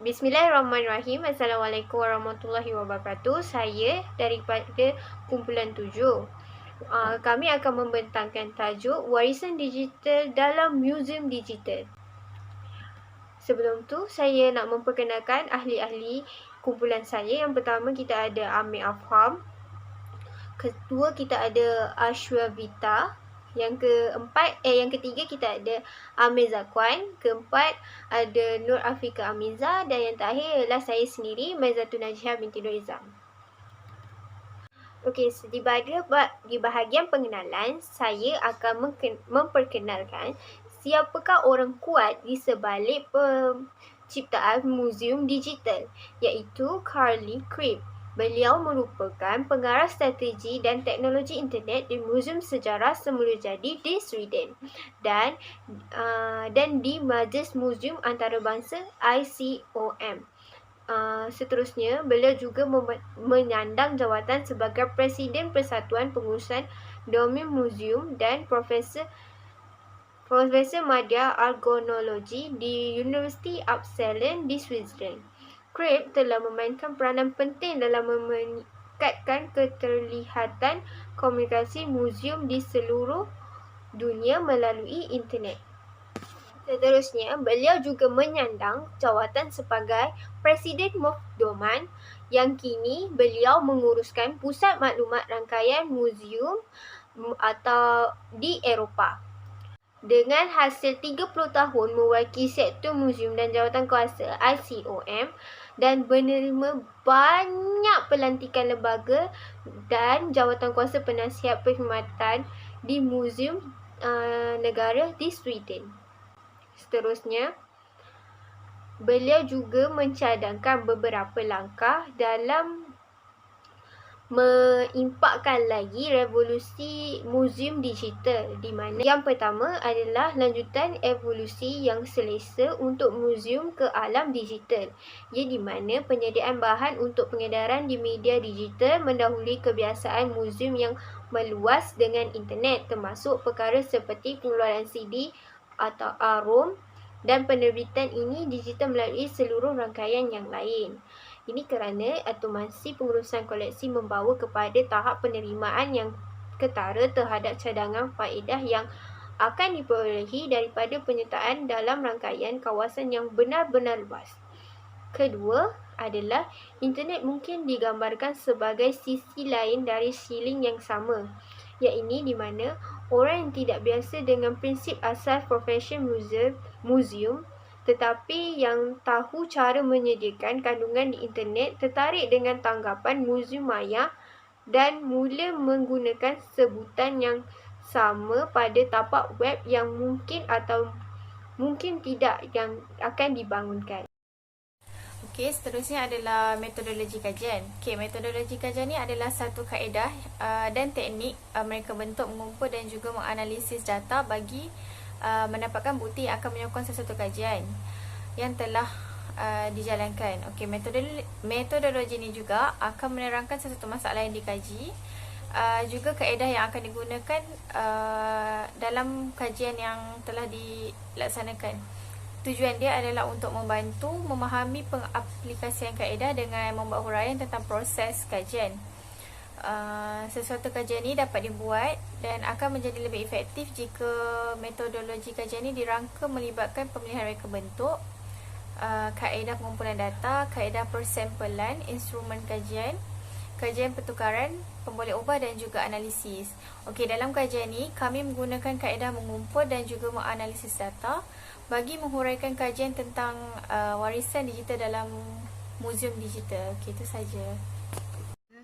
Bismillahirrahmanirrahim. Assalamualaikum warahmatullahi wabarakatuh. Saya daripada kumpulan 7. Kami akan membentangkan tajuk warisan digital dalam muzium digital. Sebelum tu, saya nak memperkenalkan ahli-ahli kumpulan saya. Yang pertama, kita ada Amir Afham. Kedua, kita ada Ashwa Vita. Yang ketiga kita ada Amir Zakwan. Keempat ada Nur Afika Amiza. Dan yang terakhir adalah saya sendiri, Maizatun Najhah binti Nur Izam. Okey, di bahagian pengenalan, saya akan memperkenalkan siapakah orang kuat di sebalik penciptaan muzium digital, iaitu Carly Cribb. Beliau merupakan pengarah strategi dan teknologi internet di Muzium Sejarah Semulajadi di Sweden dan di Majlis Muzium Antarabangsa ICOM. Seterusnya, beliau juga menyandang jawatan sebagai Presiden Persatuan Pengurusan Domain Muzium dan Profesor Madya Argonologi di University Uppsala di Switzerland. Cribb telah memainkan peranan penting dalam meningkatkan keterlihatan komunikasi muzium di seluruh dunia melalui internet. Seterusnya, beliau juga menyandang jawatan sebagai Presiden Mufdoman yang kini beliau menguruskan Pusat Maklumat Rangkaian Muzium atau di Eropah. Dengan hasil 30 tahun mewakili sektor muzium dan jawatan kuasa ICOM dan menerima banyak pelantikan lembaga dan jawatan kuasa penasihat perkhidmatan di muzium negara di Sweden. Seterusnya, beliau juga mencadangkan beberapa langkah dalam mengimpakkan lagi revolusi muzium digital, di mana yang pertama adalah lanjutan evolusi yang selesa untuk muzium ke alam digital, di mana penyediaan bahan untuk pengedaran di media digital mendahului kebiasaan muzium yang meluas dengan internet, termasuk perkara seperti pengeluaran CD atau ROM dan penerbitan ini digital melalui seluruh rangkaian yang lain. Ini kerana automasi pengurusan koleksi membawa kepada tahap penerimaan yang ketara terhadap cadangan faedah yang akan diperolehi daripada penyertaan dalam rangkaian kawasan yang benar-benar luas. Kedua adalah internet mungkin digambarkan sebagai sisi lain dari siling yang sama, iaitu di mana orang yang tidak biasa dengan prinsip asas profesi muzium tetapi yang tahu cara menyediakan kandungan di internet tertarik dengan tanggapan muzium maya dan mula menggunakan sebutan yang sama pada tapak web yang mungkin atau mungkin tidak yang akan dibangunkan. Okey, seterusnya adalah metodologi kajian. Okey, metodologi kajian ni adalah satu kaedah dan teknik mereka bentuk, mengumpul dan juga menganalisis data bagi mendapatkan bukti yang akan menyokong sesuatu kajian yang telah dijalankan. Okey, metodologi ini juga akan menerangkan sesuatu masalah yang dikaji, juga kaedah yang akan digunakan dalam kajian yang telah dilaksanakan. Tujuan dia adalah untuk membantu memahami pengaplikasian kaedah dengan membuat huraian tentang proses kajian. Sesuatu kajian ini dapat dibuat dan akan menjadi lebih efektif jika metodologi kajian ini dirangka melibatkan pemilihan reka bentuk, kaedah pengumpulan data, kaedah persampelan, instrumen kajian, kajian pertukaran, pemboleh ubah dan juga analisis. Okey, dalam kajian ini kami menggunakan kaedah mengumpul dan juga menganalisis data bagi menghuraikan kajian tentang warisan digital dalam muzium digital. Okey, itu saja.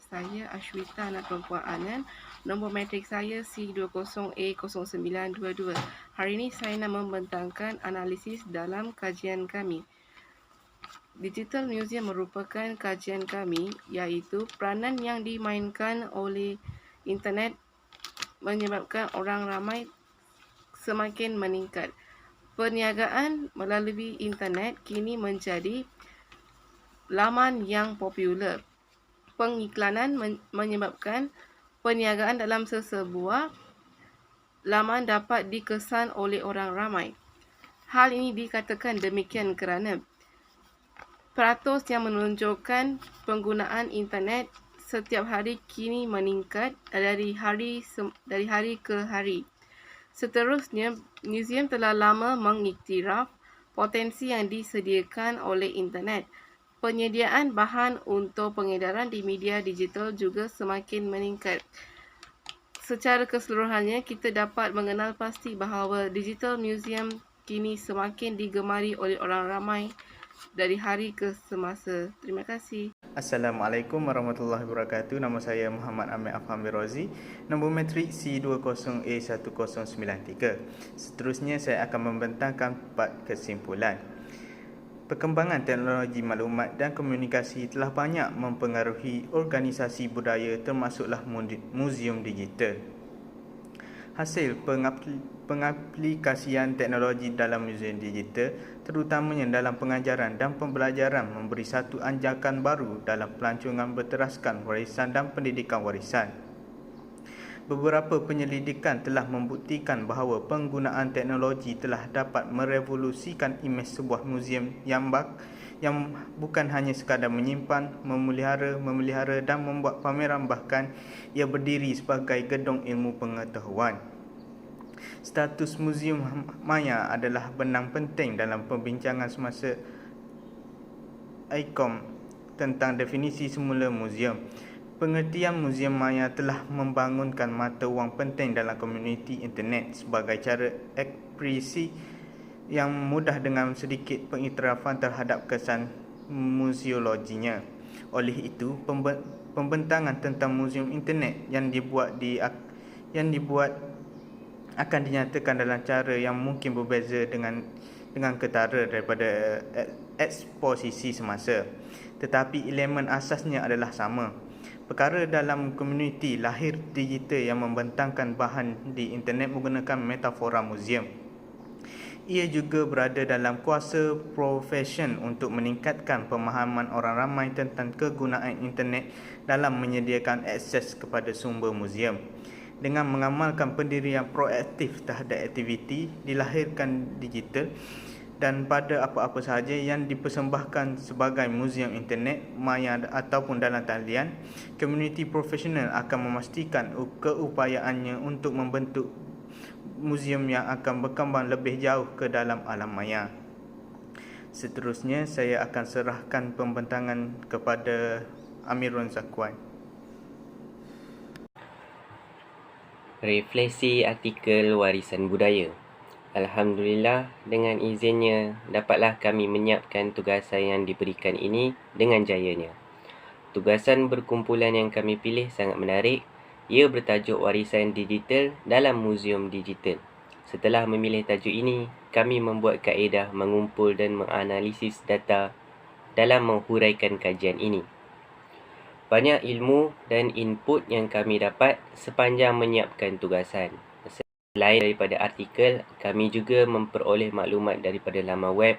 Saya Ashwita, anak perempuan Anand. Nombor matrik saya C20A0922. Hari ini saya nak membentangkan analisis dalam kajian kami. Digital Museum merupakan kajian kami, iaitu peranan yang dimainkan oleh internet menyebabkan orang ramai semakin meningkat. Perniagaan melalui internet kini menjadi laman yang popular. Pengiklanan menyebabkan perniagaan dalam sesebuah laman dapat dikesan oleh orang ramai. Hal ini dikatakan demikian kerana Peratus yang menunjukkan penggunaan internet setiap hari kini meningkat dari hari ke hari. Seterusnya, muzium telah lama mengiktiraf potensi yang disediakan oleh internet. Penyediaan bahan untuk pengedaran di media digital juga semakin meningkat. Secara keseluruhannya, kita dapat mengenal pasti bahawa digital museum kini semakin digemari oleh orang ramai dari hari ke semasa. Terima kasih. Assalamualaikum warahmatullahi wabarakatuh. Nama saya Muhammad Amir Afham Birozi. Nombor metrik C20A1093. Seterusnya saya akan membentangkan 4 kesimpulan. Perkembangan teknologi maklumat dan komunikasi telah banyak mempengaruhi organisasi budaya termasuklah muzium digital. Hasil pengaplikasian teknologi dalam muzium digital, terutamanya dalam pengajaran dan pembelajaran, memberi satu anjakan baru dalam pelancongan berteraskan warisan dan pendidikan warisan. Beberapa penyelidikan telah membuktikan bahawa penggunaan teknologi telah dapat merevolusikan imej sebuah muzium yang bukan hanya sekadar menyimpan, memelihara dan membuat pameran, bahkan ia berdiri sebagai gedung ilmu pengetahuan. Status muzium maya adalah benang penting dalam perbincangan semasa ICOM tentang definisi semula muzium. Pengertian muzium maya telah membangunkan mata wang penting dalam komuniti internet sebagai cara ekspresi yang mudah dengan sedikit pengiktirafan terhadap kesan muziologinya. Oleh itu, pembentangan tentang muzium internet yang dibuat akan dinyatakan dalam cara yang mungkin berbeza dengan ketara daripada eksposisi semasa, tetapi elemen asasnya adalah sama. Perkara dalam komuniti lahir digital yang membentangkan bahan di internet menggunakan metafora muzium. Ia juga berada dalam kuasa profesion untuk meningkatkan pemahaman orang ramai tentang kegunaan internet dalam menyediakan akses kepada sumber muzium. Dengan mengamalkan pendirian proaktif terhadap aktiviti dilahirkan digital dan pada apa-apa sahaja yang dipersembahkan sebagai muzium internet, maya ataupun dalam talian, komuniti profesional akan memastikan keupayaannya untuk membentuk muzium yang akan berkembang lebih jauh ke dalam alam maya. Seterusnya, saya akan serahkan pembentangan kepada Amirul Zakwan. Refleksi artikel warisan budaya. Alhamdulillah, dengan izinnya, dapatlah kami menyiapkan tugasan yang diberikan ini dengan jayanya. Tugasan berkumpulan yang kami pilih sangat menarik. Ia bertajuk Warisan Digital dalam Muzium Digital. Setelah memilih tajuk ini, kami membuat kaedah mengumpul dan menganalisis data dalam menghuraikan kajian ini. Banyak ilmu dan input yang kami dapat sepanjang menyiapkan tugasan. Selain daripada artikel, kami juga memperoleh maklumat daripada laman web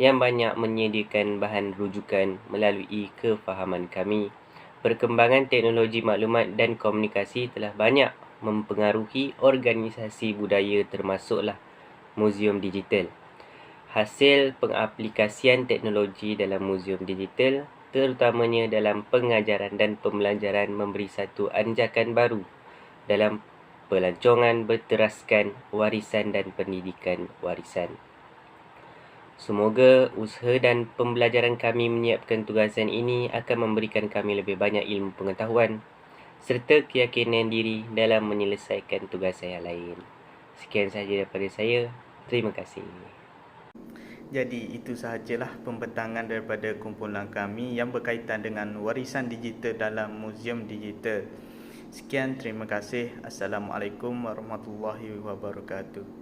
yang banyak menyediakan bahan rujukan melalui kefahaman kami. Perkembangan teknologi maklumat dan komunikasi telah banyak mempengaruhi organisasi budaya termasuklah muzium digital. Hasil pengaplikasian teknologi dalam muzium digital, terutamanya dalam pengajaran dan pembelajaran, memberi satu anjakan baru dalam pelancongan berteraskan warisan dan pendidikan warisan. Semoga usaha dan pembelajaran kami menyiapkan tugasan ini akan memberikan kami lebih banyak ilmu pengetahuan serta keyakinan diri dalam menyelesaikan tugasan yang lain. Sekian sahaja daripada saya. Terima kasih. Jadi itu sahajalah pembentangan daripada kumpulan kami yang berkaitan dengan warisan digital dalam muzium digital. Sekian, terima kasih. Assalamualaikum warahmatullahi wabarakatuh.